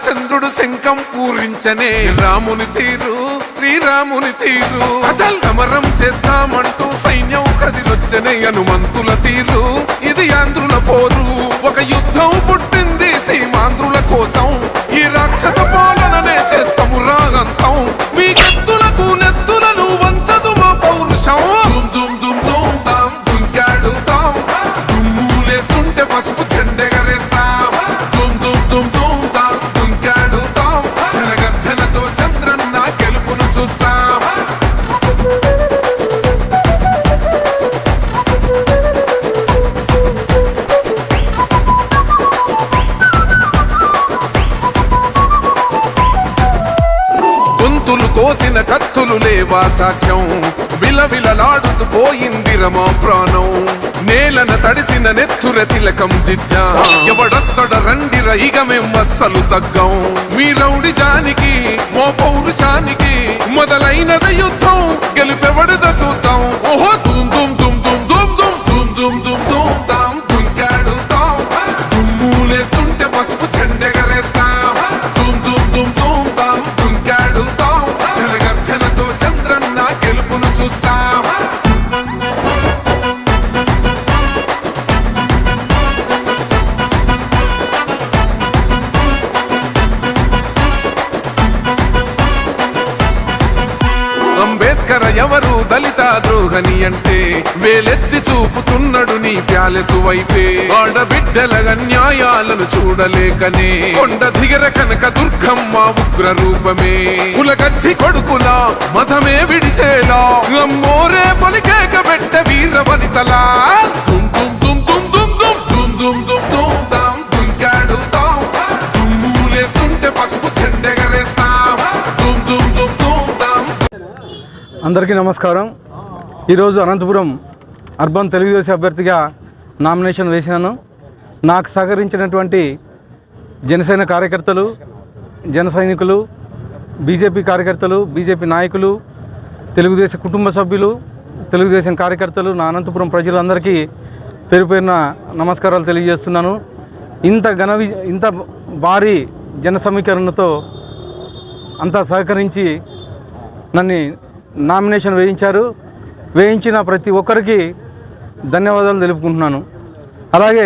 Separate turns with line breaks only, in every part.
చంద్రుడు శంఖం పూరించనే రాముని తీరు శ్రీరాముని తీరు అచల్ సమరం చేద్దామంటూ సైన్యం కదిలొచ్చనే హనుమంతుల తీరు ఇది ఆంధ్రుల పోరు ఒక యుద్ధం పుట్టింది సీమాంధ్రుల కోసం ఈ రాక్షస పాలననే చేస్తాము రాగంతం మీ కత్తులకు నెత్తులను వంచదు మా పౌరుషం దుమ్ దుమ్ దుమ్ తాం దుంకాడుతాం దుమ్ములేస్తుంటే పసుపు చెండెగరేస్తాం దుమ్ దుమ్ దుమ్ దుమ్ తాం దుంకాడుతాం జనగర్జనతో చంద్రన్న గెలుపును చూస్తాం కోసిన కత్తులు లేవా సాక్ష్యం విలవిలలాడుతూ పోయింది రమా ప్రాణం నేలన తడిసిన నెత్తుర తిలకం దిద్దా ఎవడొస్తడ రండిర ఇక మేమస్సలు తగ్గం మీ రౌడి జానికి మో పౌరుషానికి మొదలైనద యుద్ధం గెలుపెవడద చూద్దాం ఓహో దుమ్ దుమ్ దుమ్ దుమ్ దుమ్ దుమ్ దుమ్ దుమ్ దుమ్ దుమ్ తాం దుంకాడుతాం దుమ్ములేస్తుంటే పసుపు చెండెగరేస్తాం దుమ్ దుమ్ దుమ్ దుమ్ తాం దుంకాడుతాం జనగర్జనతో చంద్రన్న గెలుపును చూస్తాం అంబేద్కర్ ఎవరు దళిత ద్రోహని అంటే వేలెత్తి చూపుతున్నాడు నీ ప్యాలెసు వైపే ఆడబిడ్డల న్యాయాలను చూడలేకనే కొండ దిగర కనక దుర్గమ్మ ఉగ్ర రూపమే కులగచ్చి కొడుకుల మతమే విడిచేలా అమ్మోరే పలికేక పెట్ట వీర వనితలా దుమ్ దుమ్ దుమ్ దుమ్ దుమ్ దుమ్ దుమ్ దుమ్ దుమ్ దుమ్ తాం దుంకాడుతాం దుమ్ములేస్తుంటే పసుపు చెండెగరేస్తాం దుమ్ దుమ్ దుమ్ దుమ్ తాం.
అందరికీ నమస్కారం. ఈరోజు అనంతపురం అర్బన్ తెలుగుదేశం అభ్యర్థిగా నామినేషన్ వేశాను. నాకు సహకరించినటువంటి జనసేన కార్యకర్తలు, జన సైనికులు, బీజేపీ కార్యకర్తలు, బీజేపీ నాయకులు, తెలుగుదేశం కుటుంబ సభ్యులు, తెలుగుదేశం కార్యకర్తలు, నా అనంతపురం ప్రజలందరికీ పేరు పేరున నమస్కారాలు తెలియజేస్తున్నాను. ఇంత భారీ జన సమీకరణతో అంతా సహకరించి నన్ను నామినేషన్ వేయించిన ప్రతి ఒక్కరికి ధన్యవాదాలు తెలుపుకుంటున్నాను. అలాగే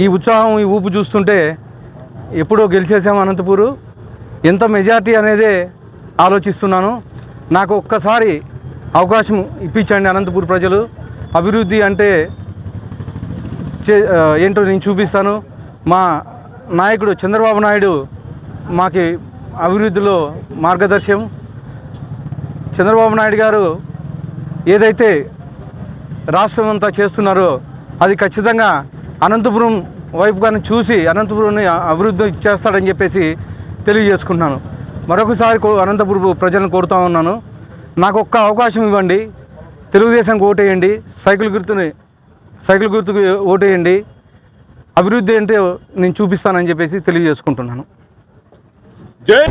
ఈ ఉత్సాహం, ఈ ఊపు చూస్తుంటే ఎప్పుడో గెలిచేసాము అనంతపూరు, ఎంత మెజార్టీ అనేదే ఆలోచిస్తున్నాను. నాకు ఒక్కసారి అవకాశం ఇప్పించండి అనంతపూర్ ప్రజలు. అభివృద్ధి అంటే ఏంటో నేను చూపిస్తాను. మా నాయకుడు చంద్రబాబు నాయుడు మాకు అభివృద్ధిలో మార్గదర్శనం. చంద్రబాబు నాయుడు గారు ఏదైతే రాష్ట్రం అంతా చేస్తున్నారో అది ఖచ్చితంగా అనంతపురం వైపుగానే చూసి అనంతపురాన్ని అభివృద్ధి చేస్తాడని చెప్పేసి తెలియజేసుకుంటున్నాను. మరొకసారి అనంతపురం ప్రజలను కోరుతూ ఉన్నాను, నాకు ఒక్క అవకాశం ఇవ్వండి, తెలుగుదేశానికి ఓటేయండి, సైకిల్ గుర్తుకు ఓటేయండి, అభివృద్ధి అంటే నేను చూపిస్తానని చెప్పేసి తెలియజేసుకుంటున్నాను.
జై